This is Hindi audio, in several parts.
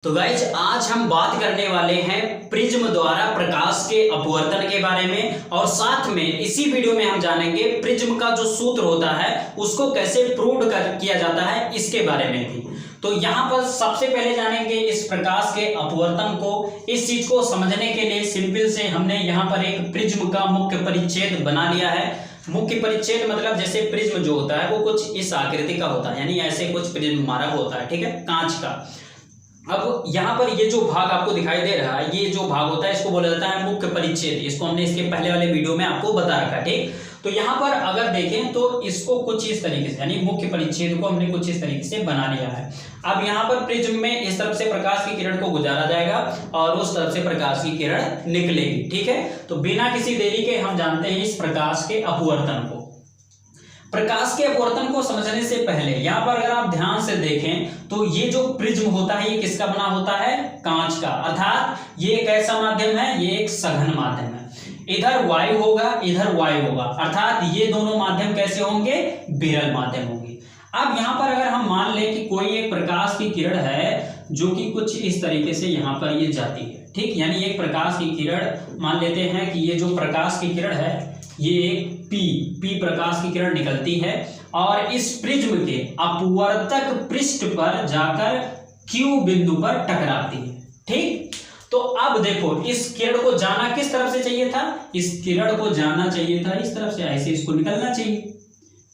तो गाइज आज हम बात करने वाले हैं प्रिज्म द्वारा प्रकाश के अपवर्तन के बारे में और साथ में इसी वीडियो में हम जानेंगे प्रिज्म का जो सूत्र होता है उसको कैसे प्रूव किया जाता है इसके बारे में भी। तो यहाँ पर सबसे पहले जानेंगे इस प्रकाश के अपवर्तन को। इस चीज को समझने के लिए सिंपल से हमने यहाँ पर एक प्रिज्म का मुख्य परिच्छेद बना लिया है। मुख्य परिच्छेद मतलब जैसे प्रिज्म जो होता है वो कुछ इस आकृति का होता है, यानी ऐसे कुछ प्रिज्म हमारा होता है, ठीक है, कांच का। अब यहाँ पर ये जो भाग आपको दिखाई दे रहा है, ये जो भाग होता है इसको बोला जाता है मुख्य परिच्छेद। इसको हमने इसके पहले वाले वीडियो में आपको बता रखा, ठीक। तो यहाँ पर अगर देखें तो इसको कुछ इस तरीके से, यानी मुख्य परिच्छेद को हमने कुछ इस तरीके से बना लिया है। अब यहाँ पर प्रिज्म में इस तरफ से प्रकाश की किरण को गुजारा जाएगा और उस तरफ से प्रकाश की किरण निकलेगी, ठीक है। तो बिना किसी देरी के हम जानते हैं इस प्रकाश के अपवर्तन को। प्रकाश के अपवर्तन को समझने से पहले यहाँ पर अगर आप ध्यान से देखें तो ये जो प्रिज्म होता है ये किसका बना होता है? कांच का। अर्थात ये एक ऐसा माध्यम है, ये एक सघन माध्यम है। इधर वायु होगा, इधर वायु होगा, अर्थात ये दोनों माध्यम कैसे होंगे? विरल माध्यम होंगे। अब यहाँ पर अगर हम मान लें कि कोई एक प्रकाश की किरण है जो कि कुछ इस तरीके से यहाँ पर ये जाती है, ठीक, यानी एक प्रकाश की किरण मान लेते हैं कि ये जो प्रकाश की किरण है ये एक पी प्रकाश की किरण निकलती है और इस प्रिज्म के अपवर्तक पृष्ठ पर जाकर Q बिंदु पर टकराती है, ठीक। तो अब देखो इस किरण को जाना किस तरफ से चाहिए था? इस किरण को जाना चाहिए था इस तरफ से, ऐसे इसको निकलना चाहिए।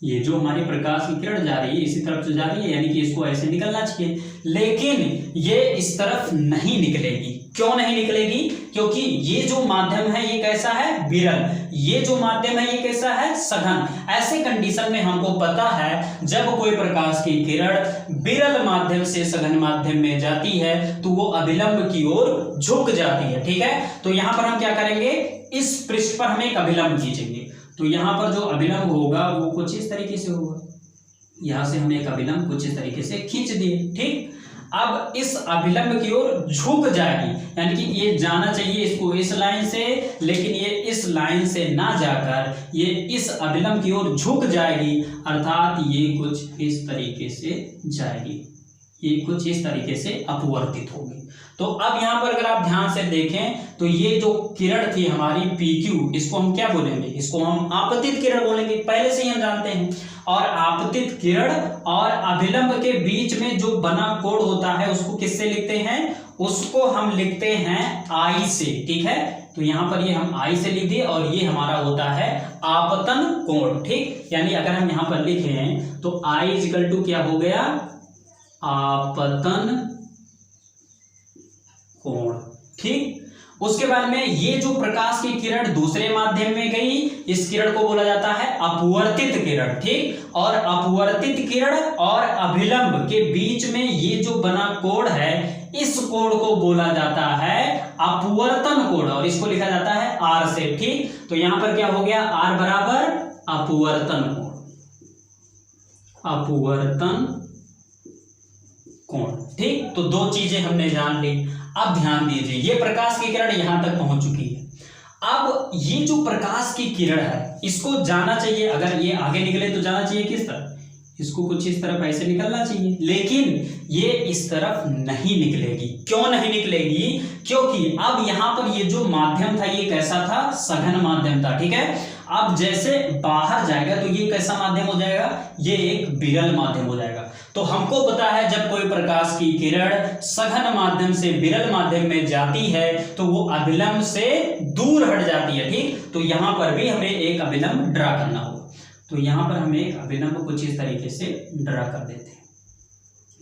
ये जो हमारी प्रकाश की किरण जा रही है इसी तरफ से जा रही है, यानी कि इसको ऐसे निकलना चाहिए, लेकिन ये इस तरफ नहीं निकलेगी। क्यों नहीं निकलेगी? क्योंकि ये जो माध्यम है ये कैसा है? विरल। ये जो माध्यम है ये कैसा है? सघन। ऐसे कंडीशन में हमको पता है जब कोई प्रकाश की किरण विरल माध्यम से सघन माध्यम में जाती है तो वो अभिलंब की ओर झुक जाती है, ठीक है। तो यहां पर हम क्या करेंगे? इस पृष्ठ पर हम एक अभिलंब खींचेंगे। तो यहां पर जो अभिलंब होगा वो कुछ इस तरीके से होगा। यहां से हम एक अभिलंब कुछ इस तरीके से खींच दिए, ठीक। अब इस अभिलंब की ओर झुक जाएगी, यानी कि ये जाना चाहिए इसको इस लाइन से, लेकिन ये इस लाइन से ना जाकर ये इस अभिलंब की ओर झुक जाएगी, अर्थात ये कुछ इस तरीके से जाएगी, ये कुछ इस तरीके से अपवर्तित होगी। तो अब यहां पर अगर आप ध्यान से देखें तो ये जो किरण थी हमारी PQ, इसको हम क्या बोलेंगे? इसको हम आपतित किरण बोलेंगे, पहले से ही हम जानते हैं। और आपतित किरण और अभिलंब के बीच में जो बना कोण होता है उसको किससे लिखते हैं? उसको हम लिखते हैं I से, ठीक है। तो यहां पर ये हम I से लिख दिए और ये हमारा होता है आपतन कोण, ठीक। यानी अगर हम यहां पर लिखें तो I इक्वल टू क्या हो गया? आपतन कोण, ठीक। उसके बाद में ये जो प्रकाश की किरण दूसरे माध्यम में गई, इस किरण को बोला जाता है अपवर्तित किरण, ठीक। और अपवर्तित किरण और अभिलंब के बीच में ये जो बना कोण है इस कोण को बोला जाता है अपवर्तन कोण और इसको लिखा जाता है R से, ठीक। तो यहां पर क्या हो गया? R बराबर अपवर्तन कोण, अपवर्तन कोण, ठीक। तो दो चीजें हमने जान ली। अब ध्यान दीजिए ये प्रकाश की किरण यहां तक पहुंच चुकी है। अब ये जो प्रकाश की किरण है इसको जाना चाहिए, अगर ये आगे निकले तो जाना चाहिए किस तरफ? इसको कुछ इस तरफ ऐसे निकलना चाहिए, लेकिन ये इस तरफ नहीं निकलेगी। क्यों नहीं निकलेगी? क्योंकि अब यहां पर ये जो माध्यम था ये कैसा था? सघन माध्यम था, ठीक है। अब जैसे बाहर जाएगा तो ये कैसा माध्यम हो जाएगा? ये एक विरल माध्यम हो जाएगा। तो हमको पता है जब कोई प्रकाश की किरण सघन माध्यम से विरल माध्यम में जाती है तो वो अभिलंब से दूर हट जाती है, ठीक। तो यहां पर भी हमें एक अभिलंब ड्रा करना होगा। तो यहां पर हमें एक अभिलंब कुछ इस तरीके से ड्रा कर देते हैं।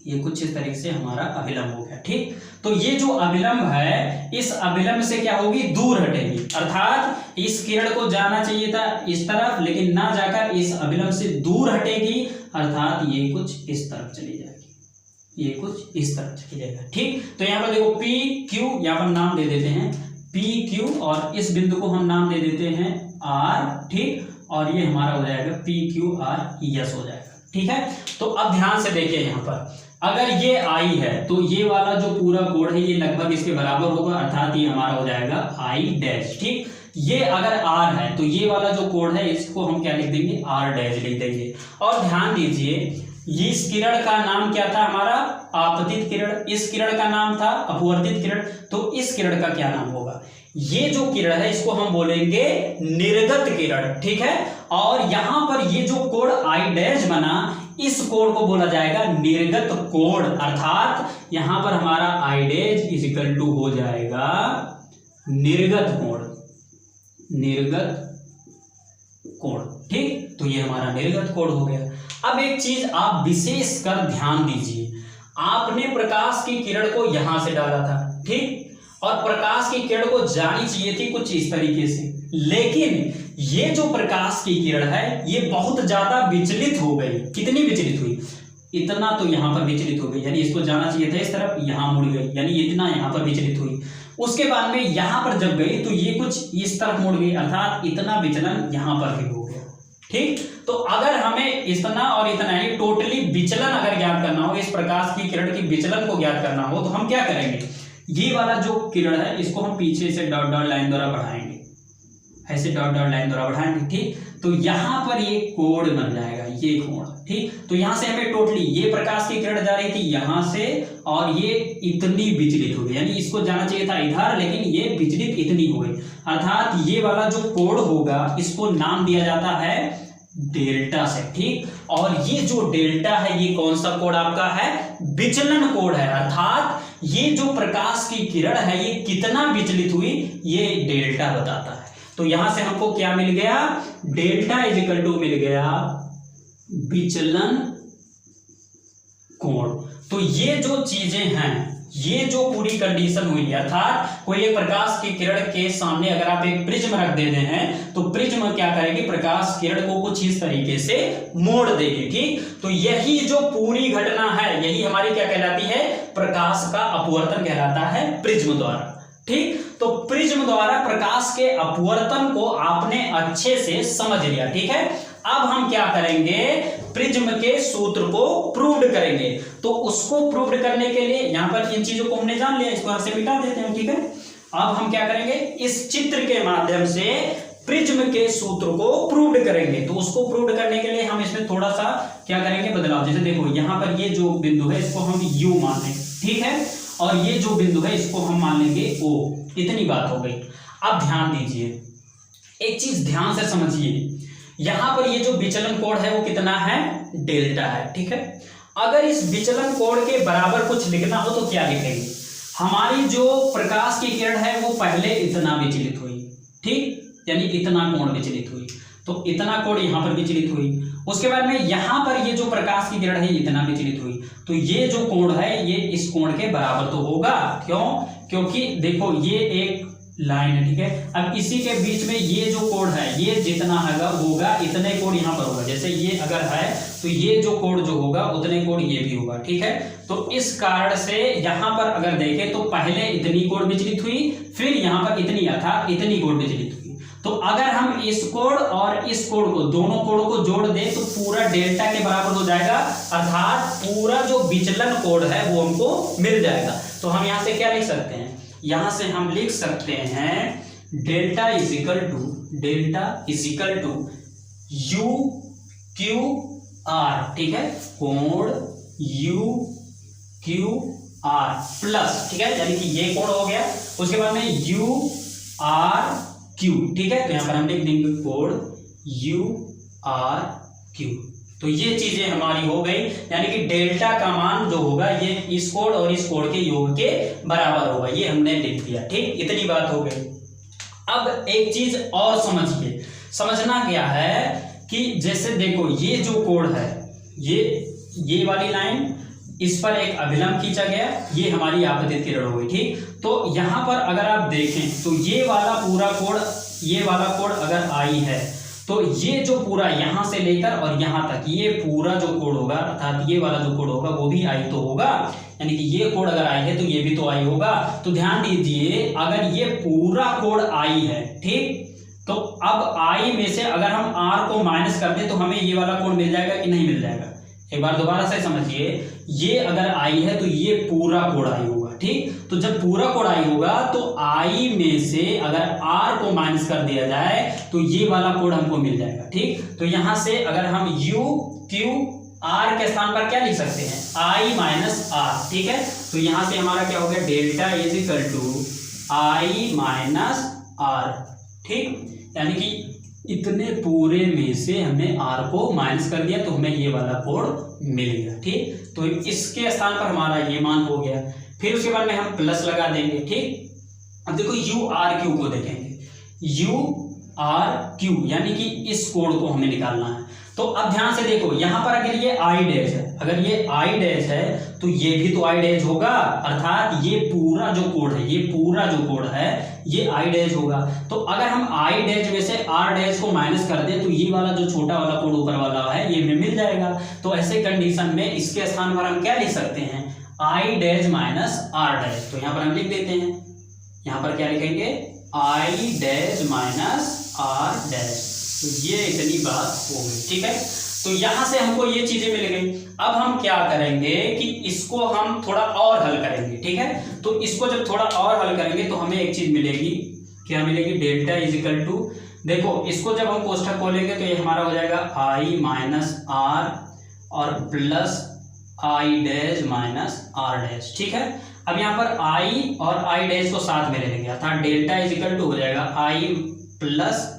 ये कुछ इस तरीके से हमारा अभिलंब हो गया, ठीक। तो ये जो अभिलंब है इस अभिलंब से क्या होगी? दूर हटेगी, अर्थात इस किरण को जाना चाहिए था इस तरफ लेकिन ना जाकर इस अभिलंब से दूर हटेगी, अर्थात ये कुछ इस तरफ चली जाएगी, ये कुछ इस तरफ चली जाएगा, ठीक। तो यहाँ पर देखो PQ, यहाँ पर नाम दे देते हैं PQ और इस बिंदु को हम नाम दे देते हैं R, ठीक। और ये हमारा हो जाएगा PQRS हो जाएगा, ठीक है। तो अब ध्यान से देखिए यहाँ पर अगर ये I है तो ये वाला जो पूरा कोण है ये लगभग इसके बराबर होगा, अर्थात ये हमारा हो जाएगा I', ठीक। ये अगर R है तो ये वाला जो कोण है इसको हम क्या लिख देंगे? R' लिख देंगे। और ध्यान दीजिए इस किरण का नाम क्या था हमारा? आपतित किरण। इस किरण का नाम था अपवर्तित किरण। तो इस किरण का क्या नाम होगा? ये जो किरण है इसको हम बोलेंगे निर्गत किरण, ठीक है। और यहां पर ये जो कोण आई डैश बना, इस कोण को बोला जाएगा निर्गत कोण, अर्थात यहां पर हमारा i dash is equal to हो जाएगा निर्गत कोण, निर्गत कोण, ठीक। तो ये हमारा निर्गत कोण हो गया। अब एक चीज आप विशेष कर ध्यान दीजिए, आपने प्रकाश की किरण को यहां से डाला था, ठीक, और प्रकाश की किरण को जानी चाहिए थी कुछ इस तरीके से, लेकिन ये जो प्रकाश की किरण है ये बहुत ज्यादा विचलित हो गई। कितनी विचलित हुई? इतना तो यहां पर विचलित हो गई, यानी इसको जाना चाहिए था इस तरफ, यहां मुड़ गई, यानी इतना यहां पर विचलित हुई। उसके बाद में यहां पर जब गई तो ये कुछ इस तरफ मुड़ गई, अर्थात इतना विचलन यहां पर भी हो गया, ठीक। तो अगर हमें इतना और इतना ही टोटली विचलन अगर ज्ञात करना हो, इस प्रकाश की किरण की विचलन को ज्ञात करना हो, तो हम क्या करेंगे? ये वाला जो किरण है इसको हम पीछे से डॉट डॉट लाइन द्वारा बढ़ाएंगे, ऐसे डॉट डॉट लाइन द्वारा बढ़ाएंगे, ठीक। तो यहां पर ये कोण बन जाएगा, ये कोण, ठीक। तो यहां से हमें टोटली ये प्रकाश की किरण जा रही थी यहां से, और ये इतनी विचलित हो गई, यानी इसको जाना चाहिए था इधर, लेकिन ये विचलित इतनी हो गई, अर्थात ये वाला जो कोण होगा इसको नाम दिया जाता है डेल्टा से, ठीक। और ये जो डेल्टा है ये कौन सा कोण आपका है? विचलन कोण है, अर्थात ये जो प्रकाश की किरण है ये कितना विचलित हुई ये डेल्टा बताता है। तो यहां से हमको क्या मिल गया? डेल्टा इज इक्वल टू मिल गया विचलन कोण। तो ये जो चीजें हैं, ये जो पूरी कंडीशन हुई है, अर्थात कोई एक प्रकाश की किरण के सामने अगर आप एक प्रिज्म रख देते हैं तो प्रिज्म क्या करेगी? प्रकाश किरण को कुछ इस तरीके से मोड़ देगी, ठीक। तो यही जो पूरी घटना है यही हमारी क्या कहलाती है? प्रकाश का अपवर्तन कहलाता है प्रिज्म द्वारा, ठीक। तो प्रिज्म द्वारा प्रकाश के अपवर्तन को आपने अच्छे से समझ लिया, ठीक है। अब हम क्या करेंगे? प्रिज्म के सूत्र को प्रूव्ड करेंगे। तो उसको प्रूव्ड करने के लिए यहां पर इन चीजों को हमने जान लिया, इसको यहां से मिटा देते हैं, ठीक है। अब हम क्या करेंगे? इस चित्र के माध्यम से प्रिज्म के सूत्र को प्रूव्ड करेंगे। तो उसको प्रूव्ड करने के लिए हम इसमें थोड़ा सा क्या करेंगे? बदलाव। जैसे देखो यहां पर ये जो बिंदु है इसको हम U मान लेंगे, ठीक है, और ये जो बिंदु है इसको हम मान लेंगे O। इतनी बात हो गई। अब ध्यान दीजिए, एक चीज ध्यान से समझिए, यहां पर ये जो विचलन कोण है वो कितना है? डेल्टा है, ठीक है। अगर इस विचलन कोण के बराबर कुछ लिखना हो तो क्या लिखेंगे? हमारी जो प्रकाश की किरण है वो पहले इतना विचलित हुई, ठीक, यानी इतना कोण विचलित हुई, तो इतना कोण यहां पर विचलित हुई। उसके बाद में यहां पर ये जो प्रकाश की किरण है इतना विचलित हुई, तो ये जो कोण है ये इस कोण के बराबर तो होगा। क्यों? क्योंकि देखो ये एक लाइन है, ठीक है। अब इसी के बीच में ये जो कोण है ये जितना होगा इतने कोण यहाँ पर होगा। जैसे ये अगर है तो ये जो कोण जो होगा उतने कोण ये भी होगा, ठीक है। तो इस कारण से यहाँ पर अगर देखें तो पहले इतनी कोण विचलित हुई, फिर यहाँ पर इतनी अर्थात इतनी कोण विचलित हुई। तो अगर हम इस कोण और इस कोण को, दोनों कोणों को जोड़ दें तो पूरा डेल्टा के बराबर हो जाएगा, अर्थात पूरा जो विचलन कोण है वो हमको मिल जाएगा। तो हम यहाँ से क्या लिख सकते हैं? यहां से हम लिख सकते हैं delta is equal to u q r, ठीक है, कोण यू क्यू आर प्लस, ठीक है, यानी कि ये कोण हो गया। उसके बाद में यू आर क्यू, ठीक है, तो यहां पर हम लिख देंगे कोण यू आर क्यू। तो ये चीजें हमारी हो गई, यानी कि डेल्टा का मान जो होगा ये इस कोण और इस कोण के योग के बराबर होगा, ये हमने लिख दिया, ठीक। इतनी बात हो गई। अब एक चीज और समझिए, समझना क्या है कि जैसे देखो ये जो कोण है ये वाली लाइन, इस पर एक अभिलंब खींचा गया, ये हमारी आपतित किरण हो गई, ठीक। तो यहां पर अगर आप देखें तो ये वाला पूरा कोण, ये वाला कोण अगर आई है तो ये जो पूरा यहां से लेकर और यहां तक ये पूरा जो कोण होगा, अर्थात ये वाला जो कोण होगा वो भी आई तो होगा, यानी कि ये कोण अगर आई है तो ये भी तो आई होगा। तो ध्यान दीजिए, अगर ये पूरा कोण आई है, ठीक, तो अब आई में से अगर हम आर को माइनस कर दें तो हमें ये वाला कोण मिल जाएगा कि नहीं मिल जाएगा? एक बार दोबारा से समझिए, ये अगर आई है तो ये पूरा कोण आई होगा, ठीक। तो जब पूरा कोण आई होगा तो आई में से अगर आर को माइनस कर दिया जाए तो ये वाला कोण हमको मिल जाएगा, ठीक। तो यहां से अगर हम यू क्यू आर के स्थान पर क्या लिख सकते हैं, आई माइनस आर, ठीक है। तो यहां से हमारा क्या हो गया, delta is equal to i minus r, ठीक। यानी कि इतने पूरे में से हमने आर को माइनस कर दिया तो हमें ये वाला कोड मिल गया, ठीक। तो इसके स्थान पर हमारा ये मान हो गया। फिर उसके बाद में हम प्लस लगा देंगे, ठीक। अब देखो यू आर क्यू को देखेंगे, यू आर क्यू यानी कि इस कोड को हमें निकालना है। तो अब ध्यान से देखो, यहां पर अगर ये आई डैश है, अगर ये आई डैश है तो ये भी तो आई डैश होगा, अर्थात ये पूरा जो कोड है, ये पूरा जो कोड है ये आई डैश होगा। तो अगर हम आई डैश में से आर डैश को माइनस कर दें तो ये वाला जो छोटा वाला कोड ऊपर वाला है ये हमें मिल जाएगा। तो ऐसे कंडीशन में इसके स्थान पर हम क्या लिख सकते हैं, i dash minus r dash. तो यहां पर हम लिख देते हैं, यहां पर क्या लिखेंगे, i dash minus r dash. तो ये इतनी बात हो गई, ठीक है। तो यहां से हमको ये चीजें मिल गई। अब हम क्या करेंगे कि इसको हम थोड़ा और हल करेंगे, ठीक है। तो इसको जब थोड़ा और हल करेंगे तो हमें एक चीज मिलेगी, क्या मिलेगी, डेल्टा इज इक्वल टू, देखो इसको जब हम कोष्ठक खोलेंगे तो ये हमारा हो जाएगा आई माइनस आर और plus i dash minus r dash, ठीक है। अब यहाँ पर आई और आई डैश को साथ में ले लेंगे, अर्थात डेल्टा इज इक्वल टू हो जाएगा आई प्लस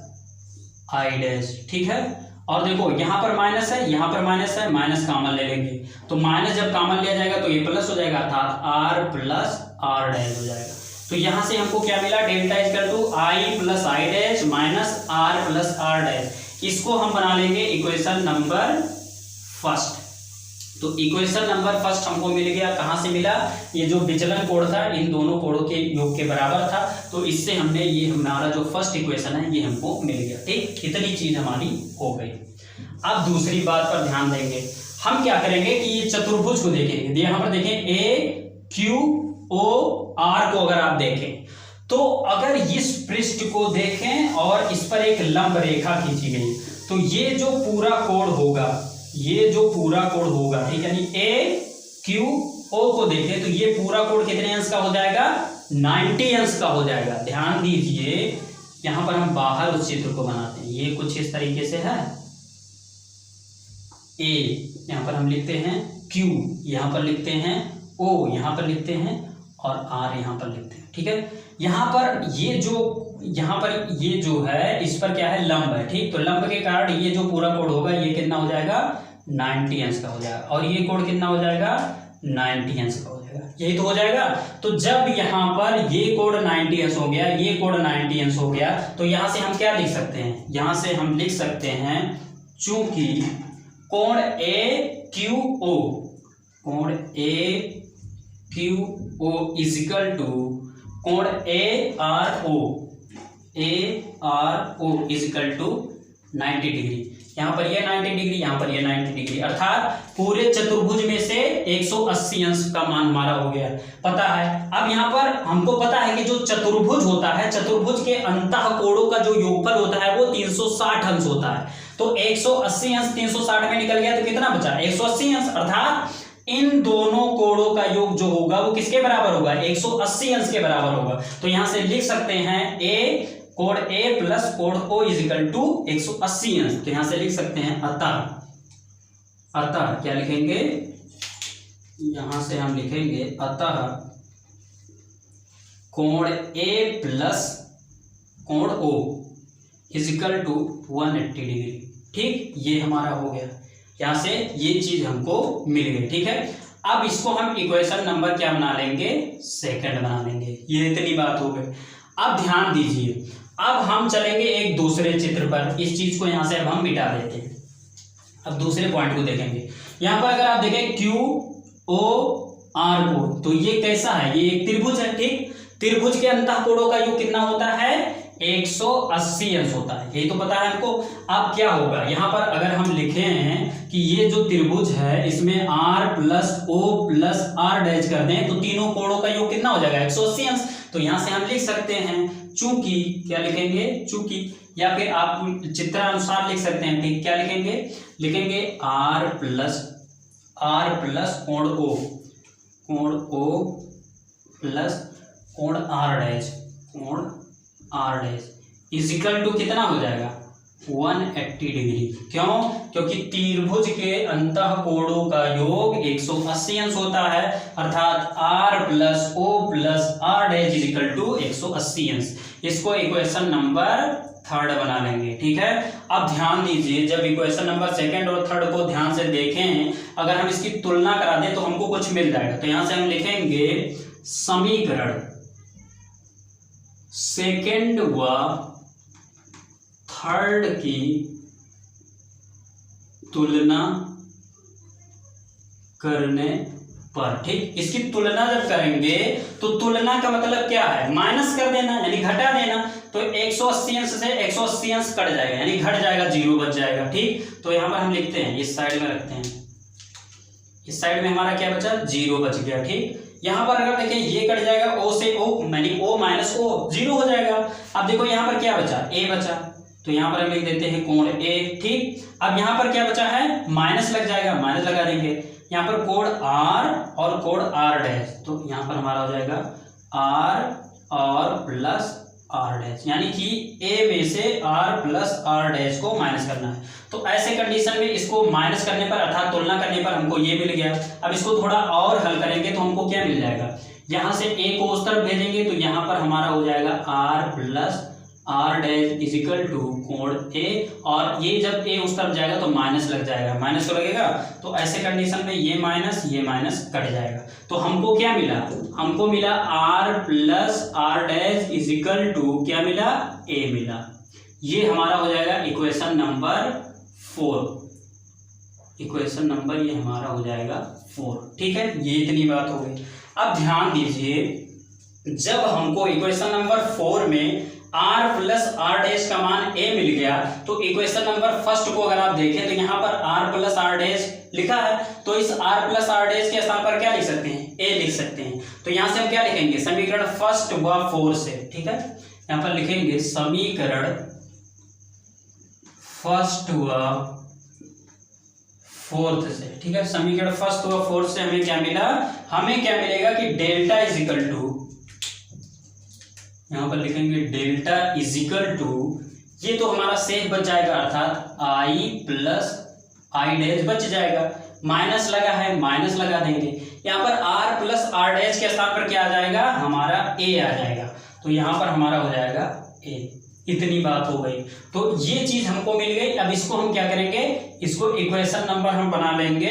आई डैश, ठीक है। और देखो यहाँ पर माइनस है, यहाँ पर माइनस है, माइनस कॉमन ले लेंगे तो माइनस जब कॉमन लिया जाएगा तो ये प्लस हो जाएगा, अर्थात आर प्लस आर डैश हो जाएगा। तो यहाँ से हमको क्या मिला, delta is equal to i plus i dash minus r plus r dash. इसको हम बना लेंगे इक्वेशन नंबर फर्स्ट। तो इक्वेशन नंबर फर्स्ट हमको मिल गया, कहाँ से मिला, ये जो विचलन कोण था इन दोनों कोणों के योग के बराबर था। तो इससे हमने ये हमारा जो फर्स्ट इक्वेशन है ये हमको मिल गया, ठीक। इतनी चीज हमारी हो गई। अब दूसरी बात पर ध्यान देंगे, हम क्या करेंगे कि ये चतुर्भुज को देखेंगे। यहाँ पर देखें ए क्यू ओ आर को अगर आप देखें तो अगर इस पृष्ठ को देखें और इस पर एक लंब रेखा खींची गई तो ये जो पूरा कोण होगा, ये जो पूरा कोण होगा, ठीक है, यानी ए क्यू ओ को देखें तो ये पूरा कोण कितने अंश का हो जाएगा, 90 अंश का हो जाएगा। ध्यान दीजिए, यहां पर हम बाहर उस चित्र को बनाते हैं, ये कुछ इस तरीके से है, ए यहां पर हम लिखते हैं, क्यू यहां पर लिखते हैं, ओ यहां पर लिखते हैं और आर यहां पर लिखते हैं, ठीक है। यहां पर ये जो है इस पर क्या है, लंब है, ठीक। तो लंब के कारण ये जो पूरा कोण होगा ये कितना हो जाएगा, 90 अंश का हो जाएगा और ये कोण कितना हो जाएगा, 90 अंश का हो जाएगा, यही तो हो जाएगा। तो जब यहाँ पर ये कोण 90 अंश हो गया, ये कोण 90 अंश हो गया तो यहां से हम क्या लिख सकते हैं, यहां से हम लिख सकते हैं चूंकि कोण ए क्यू ओ, कोण A Q O is equal to कोण A R O, A R O is equal to 90 degree. यहाँ पर ये 90 डिग्री, यहाँ पर ये 90 डिग्री, अर्थात पूरे चतुर्भुज में से 180 अंश का मान हमारा हो गया, पता है। अब यहाँ पर हमको पता है कि जो चतुर्भुज होता है, चतुर्भुज के अंतः कोणों का जो योगफल होता है वो 360 अंश होता है। तो 180 अंश 360 में निकल गया तो कितना बचा, 180 अंश, अर्थात इन दोनों कोणों का योग जो होगा वो किसके बराबर होगा, 180 अंश के बराबर होगा। तो यहां से लिख सकते हैं ए कोण ए प्लस कोण ओ इज इक्वल टू 180 अंश। तो यहां से लिख सकते हैं अतः क्या लिखेंगे, यहां से हम लिखेंगे अतः कोण ए प्लस कोण o is equal to 180 degree, ठीक। ये हमारा हो गया, यहां से ये चीज हमको मिल गई, ठीक है। अब इसको हम इक्वेशन नंबर क्या बना लेंगे, सेकंड बना लेंगे। ये इतनी बात हो गई। अब ध्यान दीजिए, अब हम चलेंगे एक दूसरे चित्र पर, इस चीज को यहां से अब हम मिटा देते हैं। अब दूसरे पॉइंट को देखेंगे, यहां पर अगर आप देखें क्यू ओ आर को, तो ये कैसा है, ये एक त्रिभुज है, ठीक। त्रिभुज के अंतः कोणों का योग कितना होता है, 180 अंश होता है, यही तो पता है हमको। अब क्या होगा, यहां पर अगर हम लिखे हैं कि ये जो त्रिभुज है इसमें r plus o plus r dash कर दें तो तीनों कोणों का योग कितना हो जाएगा, 180 अंश। तो यहां से हम लिख सकते हैं चूंकि, क्या लिखेंगे, चूंकि, या फिर आप चित्रानुसार लिख सकते हैं, ठीक। क्या लिखेंगे, लिखेंगे r प्लस कोण o प्लस कोण r dash is equal to कितना हो जाएगा, 180 डिग्री। क्यों? क्योंकि त्रिभुज के अंतः कोणों का योग 180 अंश होता है, अर्थात r plus o plus r dash is equal to 180 अंश। इसको इक्वेशन नंबर 3 बना लेंगे। ठीक है, अब ध्यान दीजिए, जब इक्वेशन नंबर 2 और 3 को ध्यान से देखें, अगर हम इसकी तुलना करा दें तो हमको कुछ मिल जाएगा। तो यहां से हम लिखेंगे समीकरण 2 व 3 की तुलना करने पर। ठीक, इसकी तुलना जब करेंगे तो तुलना का मतलब क्या है? माइनस कर देना, यानी घटा देना। तो 180 अंश से 180 अंश कट जाएगा, यानी घट जाएगा, 0 बच जाएगा। ठीक, तो यहां पर हम लिखते हैं, इस साइड में रखते हैं, इस साइड में हमारा क्या बचा? 0 बच गया। ठीक, यहां पर अगर देखें ये कट जाएगा, o से o, यानी o माइनस o 0 हो जाएगा। अब देखो यहां पर क्या बचा? a बचा, तो यहां पर हम लिख देते हैं कोण a। ठीक, अब यहां पर क्या बचा है? माइनस लग जाएगा, माइनस लगा देंगे। यहाँ पर कोण r और कोण r डैश, तो यहाँ पर हमारा हो जाएगा r और प्लस r डैश, यानी कि a में से r प्लस r डैश को माइनस करना है। तो ऐसे कंडीशन में इसको माइनस करने पर, अर्थात तुलना करने पर हमको ये मिल गया। अब इसको थोड़ा और हल करेंगे तो हमको क्या मिल जाएगा? यहाँ से a को उस तरफ भेजेंगे तो यहाँ पर हमारा हो जाएगा r plus r dash is equal to कोण a, और ये जब a उस तरफ जाएगा तो माइनस लग जाएगा, माइनस तो लगेगा। तो ऐसे कंडीशन में ये माइनस कट जाएगा। तो हमको क्या मिला? हमको मिला r plus r dash is equal to क्या मिला? a मिला। ये हमारा हो जाएगा इक्वेशन नंबर 4। इक्वेशन नंबर ये हमारा हो जाएगा 4। ठीक है, ये इतनी बात हो गई। अब ध्यान दीजिए, जब हमको इक्वेशन नंबर 4 में r प्लस r डैश का मान a मिल गया, तो इक्वेशन नंबर 1 को अगर आप देखें तो यहाँ पर r प्लस r डैश लिखा है, तो इस r प्लस r डैश के स्थान पर क्या लिख सकते हैं? a लिख सकते हैं। तो यहाँ से हम क्या लिखेंगे? समीकरण 1 व 4 से। ठीक है, यहाँ पर लिखेंगे समीकरण 1 व 4 से। ठीक है, समीकरण 1 व 4 से हमें क्या मिला? हमें क्या मिलेगा कि डेल्टा इज इक्वल टू, यहां पर लिखेंगे डेल्टा इज इक्वल टू, ये तो हमारा सेफ बच जाएगा, अर्थात i प्लस आई डैश बच जाएगा। माइनस लगा है, माइनस लगा देंगे। यहाँ पर r प्लस r डैश के स्थान पर क्या आ जाएगा? हमारा a आ जाएगा। तो यहाँ पर हमारा हो जाएगा a। इतनी बात हो गई। तो ये चीज हमको मिल गई। अब इसको हम क्या करेंगे? इसको इक्वेशन नंबर हम बना लेंगे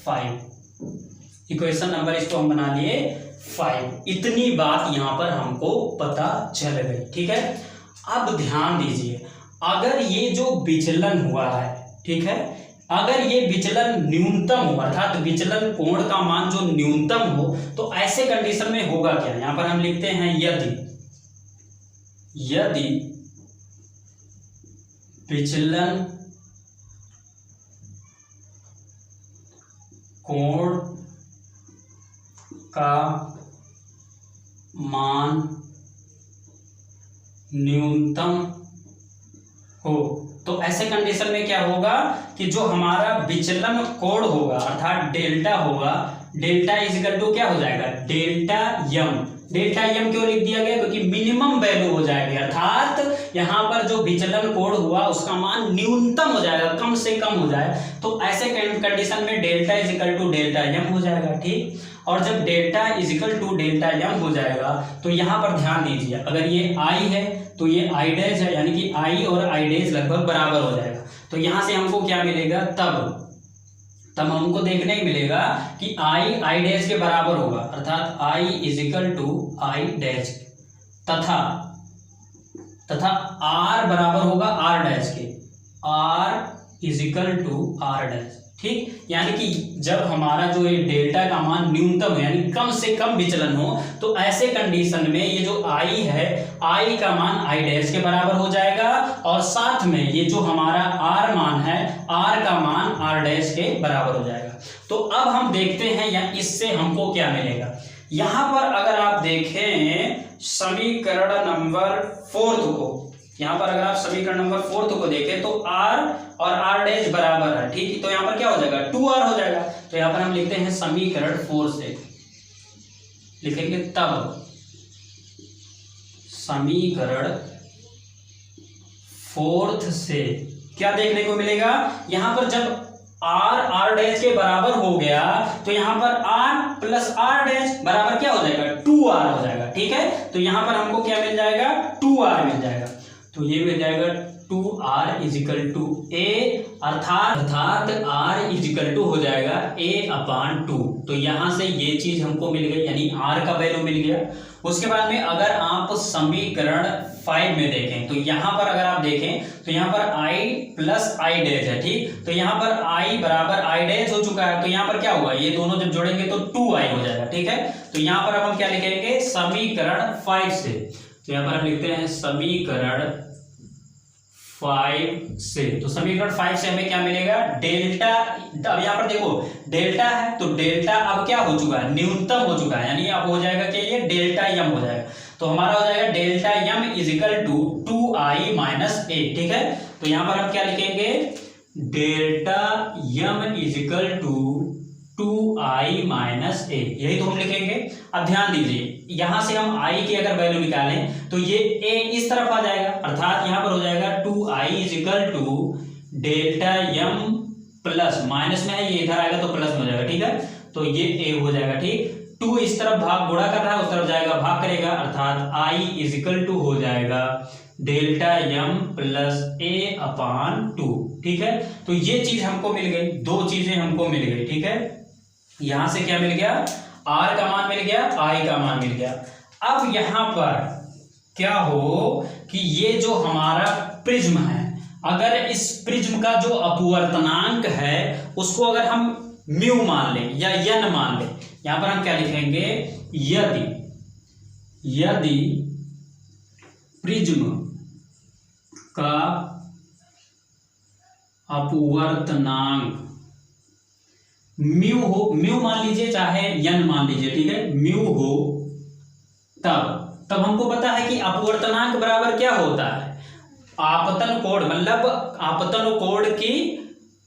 5। इक्वेशन नंबर इसको हम बना लिए 5। इतनी बात यहां पर हमको पता चल गई। ठीक है, अब ध्यान दीजिए, अगर ये जो विचलन हुआ है, ठीक है, अगर ये विचलन न्यूनतम हो, अर्थात विचलन कोण का मान जो न्यूनतम हो, तो ऐसे कंडीशन में होगा क्या? यहां पर हम लिखते हैं यदि विचलन कोण का मान न्यूनतम हो, तो ऐसे कंडीशन में क्या होगा कि जो हमारा विचलन कोण होगा, अर्थात डेल्टा होगा, डेल्टा इज इक्वल टू क्या हो जाएगा? डेल्टा यम। डेल्टा यम क्यों लिख दिया गया? क्योंकि मिनिमम वैल्यू हो जाएगी, अर्थात यहाँ पर जो विचलन कोण हुआ उसका मान न्यूनतम हो जाएगा, कम से कम हो जाए। तो ऐसे कंडीशन में delta is equal to delta m हो जाएगा। ठीक, और जब delta is equal to delta m हो जाएगा तो यहाँ पर ध्यान दीजिए, अगर ये i है तो ये i डैश है, यानी कि i और i डैश लगभग बराबर हो जाएगा। तो यहाँ से हमको क्या मिलेगा? तब हमको देखने को मिलेगा कि i डैश के बराबर होगा, अर्थात i is equal to i dash, तथा r बराबर होगा r डैश के, r is equal to r dash. ठीक, यानी कि जब हमारा जो ये डेल्टा का मान न्यूनतम है, यानी कम से कम विचलन हो, तो ऐसे कंडीशन में ये जो i है, i का मान i डैश के बराबर हो जाएगा, और साथ में ये जो हमारा r मान है, r का मान r डैश के बराबर हो जाएगा। तो अब हम देखते हैं या इससे हमको क्या मिलेगा। यहां पर अगर आप देखें समीकरण नंबर 4 को, यहाँ पर अगर आप समीकरण नंबर 4 को देखें तो r और r डैश बराबर है। ठीक, तो यहाँ पर क्या हो जाएगा? 2r हो जाएगा। तो यहाँ पर हम लिखते हैं समीकरण 4 से, लिखेंगे तब समीकरण 4 से क्या देखने को मिलेगा, यहाँ पर जब r डैश के बराबर हो गया तो यहाँ पर r प्लस r डैश बराबर क्या हो जाएगा, 2r हो जाएगा। ठीक है, तो यहाँ पर हमको क्या मिल जाएगा, 2r मिल जाएगा। तो ये मिल जाएगा 2r इजिकल टू a, अर्थात r इजिकल टू हो जाएगा a/2। तो यहाँ से ये चीज हमको मिल गई, यानी r का वैल्यू मिल गया। उसके बाद में अगर आप समीकरण 5 में देखें तो यहाँ पर अगर आप देखें तो यहाँ पर i प्लस i डैश है। ठीक, तो यहाँ पर i बराबर i डैश हो चुका है, तो यहाँ पर क्या होगा, ये दोनों जब जोड़ेंगे तो 2i हो जाएगा। ठीक है, तो यहाँ पर अब हम क्या लिखेंगे, समीकरण 5 से, तो यहाँ पर हम लिखते हैं समीकरण 5 से। तो समीकरण 5 से हमें क्या मिलेगा, डेल्टा, अब यहाँ पर देखो डेल्टा है तो डेल्टा अब क्या हो चुका है, न्यूनतम हो चुका है, यानी अब हो जाएगा कि ये डेल्टा यम हो जाएगा। तो हमारा हो जाएगा delta m is equal to 2i minus a। ठीक है, तो यहाँ पर हम क्या लिखेंगे, delta m is equal to 2i minus a, यही तो हम लिखेंगे। अब ध्यान दीजिए, यहां से हम i की अगर वैल्यू निकालें तो ये a इस तरफ आ जाएगा, अर्थात यहां पर हो जाएगा 2i is equal to delta m plus, minus में है ये इधर आएगा तो प्लस में हो जाएगा। ठीक है, तो ये a हो जाएगा। ठीक, 2 इस तरफ भाग गुणा कर रहा है, उस तरफ जाएगा भाग करेगा, अर्थात i इजिकल टू हो जाएगा डेल्टा यम प्लस a/2। ठीक है, तो ये चीज हमको मिल गई, दो चीजें हमको मिल गई। ठीक है, यहां से क्या मिल गया, r का मान मिल गया, i का मान मिल गया। अब यहां पर क्या हो कि ये जो हमारा प्रिज्म है, अगर इस प्रिज्म का जो अपवर्तनांक है उसको अगर हम म्यू मान लें या n मान लें, यहां पर हम क्या लिखेंगे, यदि प्रिज्म का अपवर्तनांक म्यू हो, म्यू मान लीजिए चाहे n मान लीजिए, ठीक है, म्यू हो, तब हमको पता है कि अपवर्तनांक बराबर क्या होता है, आपतन कोण, मतलब आपतन कोण की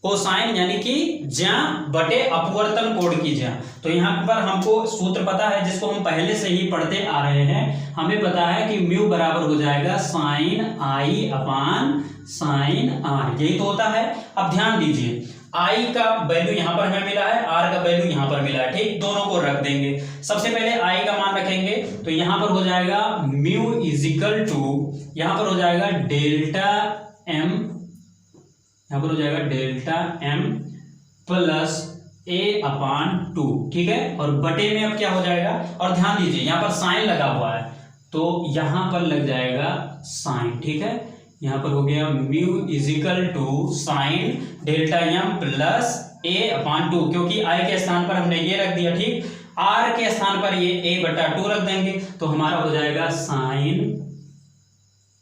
कोसाइन, यानी कि ज्या बटे अपवर्तन कोण की ज्या। तो यहाँ पर हमको सूत्र पता है जिसको हम पहले से ही पढ़ते आ रहे हैं, हमें पता है कि म्यू बराबर हो जाएगा sine i upon sine r, यही तो होता है। अब ध्यान दीजिए, i का वैल्यू यहां पर हमें मिला है, r का वैल्यू यहां पर मिला है। ठीक, दोनों को रख देंगे। सबसे पहले i का मान रखेंगे तो यहां पर हो जाएगा म्यू इजिकल टू, यहां पर हो जाएगा डेल्टा m, यहां पर हो जाएगा डेल्टा m प्लस a/2। ठीक है, और बटे में अब क्या हो जाएगा, और ध्यान दीजिए यहां पर साइन लगा हुआ है तो यहां पर लग जाएगा साइन। ठीक है, यहां पर हो गया mu is equal to sine delta m plus a/2, क्योंकि i के स्थान पर हमने ये रख दिया। ठीक, r के स्थान पर ये a/2 रख देंगे तो हमारा हो जाएगा साइन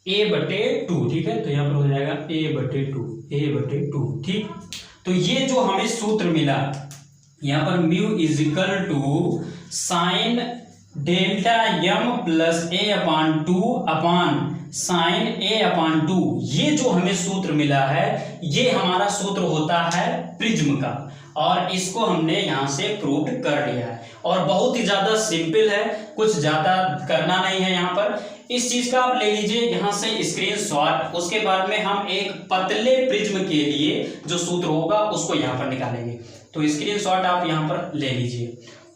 a/2। ठीक है, तो यहां पर हो जाएगा a/2। ठीक, तो ये जो हमें सूत्र मिला, यहां पर mu is equal to sine delta m plus a/2 upon sine a/2, ये जो हमें सूत्र मिला है ये हमारा सूत्र होता है प्रिज्म का, और इसको हमने यहां से प्रूव कर लिया है। और बहुत ही ज्यादा सिंपल है, कुछ ज्यादा करना नहीं है यहाँ पर। इस चीज का आप ले लीजिए यहाँ से स्क्रीनशॉट, उसके बाद में हम एक पतले प्रिज्म के लिए जो सूत्र होगा उसको यहाँ पर निकालेंगे। तो स्क्रीनशॉट आप यहाँ पर ले लीजिए।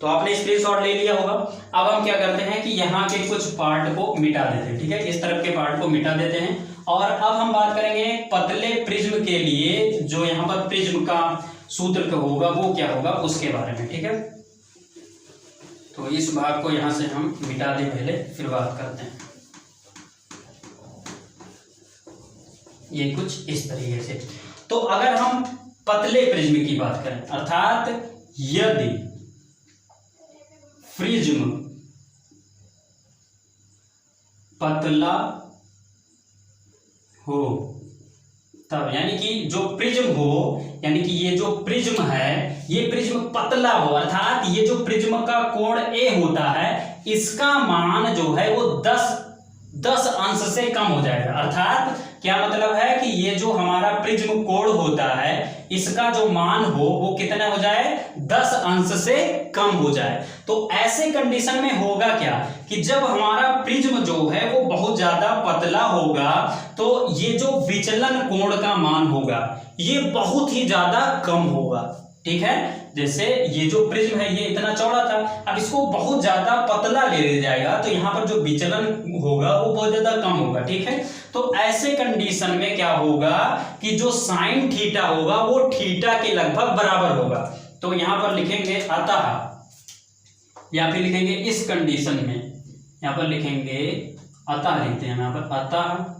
तो आपने स्क्रीनशॉट ले लिया होगा। अब हम क्या करते हैं कि यहाँ के कुछ पार्ट को मिटा देते हैं। ठीक है, इस तरफ के पार्ट को मिटा देते हैं, और अब हम बात करेंगे पतले प्रिज्म के लिए जो यहाँ पर प्रिज्म का सूत्र का होगा वो क्या होगा उसके बारे में। ठीक है, तो इस भाग को यहाँ से हम मिटा दें पहले, फिर बात करते हैं। ये कुछ इस तरीके से। तो अगर हम पतले प्रिज्म की बात करें, अर्थात यदि प्रिज्म पतला हो तब, यानी कि जो प्रिज्म हो, यानी कि ये जो प्रिज्म है ये प्रिज्म पतला हो, अर्थात ये जो प्रिज्म का कोण a होता है इसका मान जो है वो 10 10 अंश से कम हो जाएगा। अर्थात क्या मतलब है कि ये जो हमारा प्रिज्म कोण होता है इसका जो मान हो वो कितना हो जाए, 10 अंश से कम हो जाए। तो ऐसे कंडीशन में होगा क्या कि जब हमारा प्रिज्म जो है वो बहुत ज्यादा पतला होगा तो ये जो विचलन कोण का मान होगा ये बहुत ही ज्यादा कम होगा। ठीक है, जैसे ये जो प्रिज्म है ये इतना चौड़ा था, अब इसको बहुत ज्यादा पतला ले लिया जाएगा तो यहाँ पर जो विचलन होगा वो बहुत ज्यादा कम होगा। ठीक है, तो ऐसे कंडीशन में क्या होगा कि जो साइन थीटा होगा वो थीटा के लगभग बराबर होगा। तो यहाँ पर लिखेंगे अतः, या फिर लिखेंगे इस कंडीशन में, यहाँ पर लिखेंगे अतः, लिखते हैं यहाँ पर अतः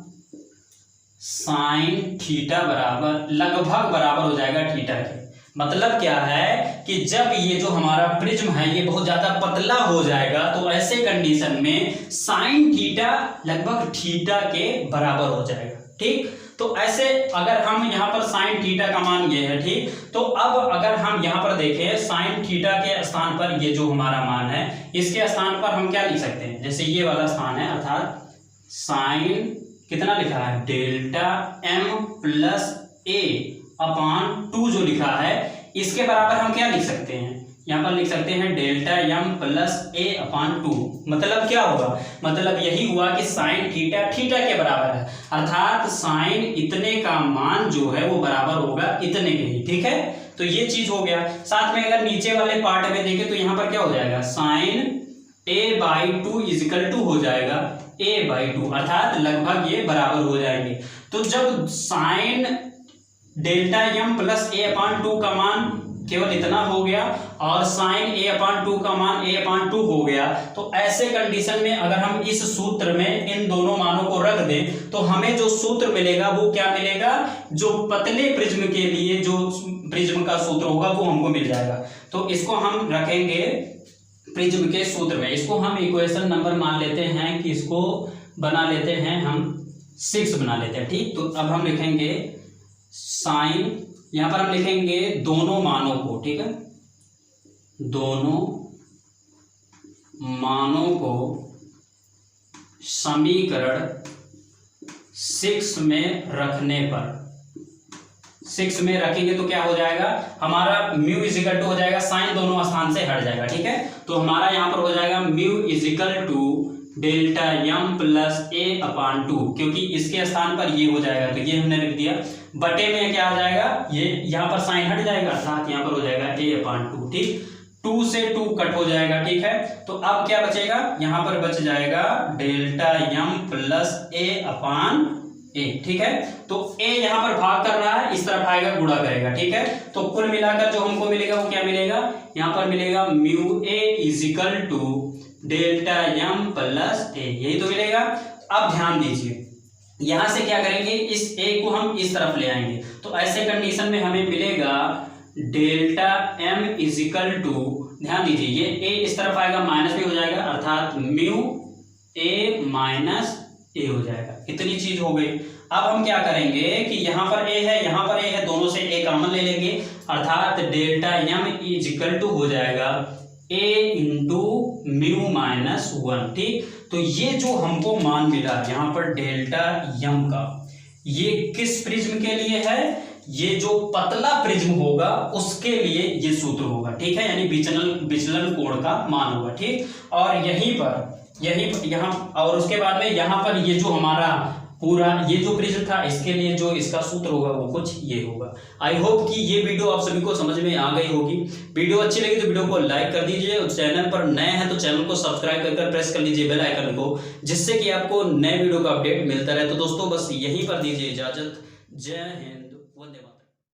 साइन थीटा बराबर लगभग बराबर हो जाएगा थीटा के। मतलब क्या है कि जब ये जो हमारा प्रिज्म है ये बहुत ज्यादा पतला हो जाएगा तो ऐसे कंडीशन में साइन थीटा लगभग थीटा के बराबर हो जाएगा। ठीक, तो ऐसे अगर हम यहाँ पर साइन थीटा का मान ये है, ठीक, तो अब अगर हम यहाँ पर देखें साइन थीटा के स्थान पर ये जो हमारा मान है इसके स्थान पर हम क्या लिख सकते हैं, जैसे ये वाला स्थान है अर्थात साइन कितना लिखा है delta m plus a upon 2 जो लिखा है इसके बराबर हम क्या लिख सकते हैं, यहाँ पर लिख सकते हैं delta m plus a upon 2। मतलब क्या होगा, मतलब यही हुआ कि साइन थीटा थीटा के बराबर है, अर्थात साइन इतने का मान जो है वो बराबर होगा इतने के ही। ठीक है, तो ये चीज हो गया। साथ में अगर नीचे वाले पार्ट में देखें तो यहाँ पर क्या हो जाएगा साइन a/2 इजिकल टू हो जाएगा a/2, अर्थात लगभग ये बराबर हो जाएंगे। तो जब sine delta m plus a upon 2 का मान केवल इतना हो गया और साइन a अपान 2 का मान a अपान 2 हो गया, तो ऐसे कंडीशन में अगर हम इस सूत्र में इन दोनों मानों को रख दें तो हमें जो सूत्र मिलेगा वो क्या मिलेगा, जो पतले प्रिज्म के लिए जो प्रिज्म का सूत्र होगा वो हमको मिल जाएगा। तो इसको हम रखेंगे प्रिज्म के सूत्र में, इसको हम इक्वेशन नंबर मान लेते हैं कि इसको बना लेते हैं हम 6 बना लेते हैं। ठीक, तो अब हम लिखेंगे साइन, यहां पर हम लिखेंगे दोनों मानों को, ठीक है, दोनों मानों को समीकरण 6 में रखने पर, 6 में रखेंगे तो क्या हो जाएगा हमारा म्यू इजिकल टू हो जाएगा साइन दोनों स्थान से हट जाएगा। ठीक है, तो हमारा यहां पर हो जाएगा mu is equal to delta m plus a upon 2, क्योंकि इसके स्थान पर ये हो जाएगा तो ये हमने लिख दिया, बटे में क्या आ जाएगा ये यहाँ पर साइन हट जाएगा अर्थात यहाँ पर हो जाएगा a अपान 2। ठीक, 2 से 2 कट हो जाएगा। ठीक है, तो अब क्या बचेगा, यहाँ पर बच जाएगा delta m plus a upon a। ठीक है, तो a यहाँ पर भाग कर रहा है, इस तरफ आएगा गुणा करेगा। ठीक है, तो कुल मिलाकर जो हमको मिलेगा वो क्या मिलेगा, यहाँ पर मिलेगा mu a is equal to delta m plus a, यही तो मिलेगा। अब ध्यान दीजिए यहां से क्या करेंगे, इस a को हम इस तरफ ले आएंगे तो ऐसे कंडीशन में हमें मिलेगा डेल्टा m इजिकल टू, ध्यान दीजिए ये a इस तरफ आएगा माइनस भी हो जाएगा अर्थात म्यू a माइनस a हो जाएगा। इतनी चीज हो गई। अब हम क्या करेंगे कि यहाँ पर a है यहाँ पर a है, दोनों से a कॉमन ले लेंगे अर्थात डेल्टा m इजिकल टू हो जाएगा a इंटू म्यू माइनस 1। ठीक, तो ये जो हमको मान मिला यहाँ पर डेल्टा m का, ये किस प्रिज्म के लिए है, ये जो पतला प्रिज्म होगा उसके लिए ये सूत्र होगा। ठीक है, यानी विचलन कोण का मान होगा। ठीक, और यहाँ और उसके बाद में यहाँ पर ये जो हमारा पूरा ये जो प्रिज्म था इसके लिए जो इसका सूत्र होगा वो कुछ ये होगा। आई होप कि ये वीडियो आप सभी को समझ में आ गई होगी। वीडियो अच्छी लगी तो वीडियो को लाइक कर दीजिए और चैनल पर नए हैं तो चैनल को सब्सक्राइब कर प्रेस कर लीजिए बेल आइकन को, जिससे कि आपको नए वीडियो का अपडेट मिलता रहे। तो दोस्तों बस यहीं पर दीजिए इजाजत। जय हिंद।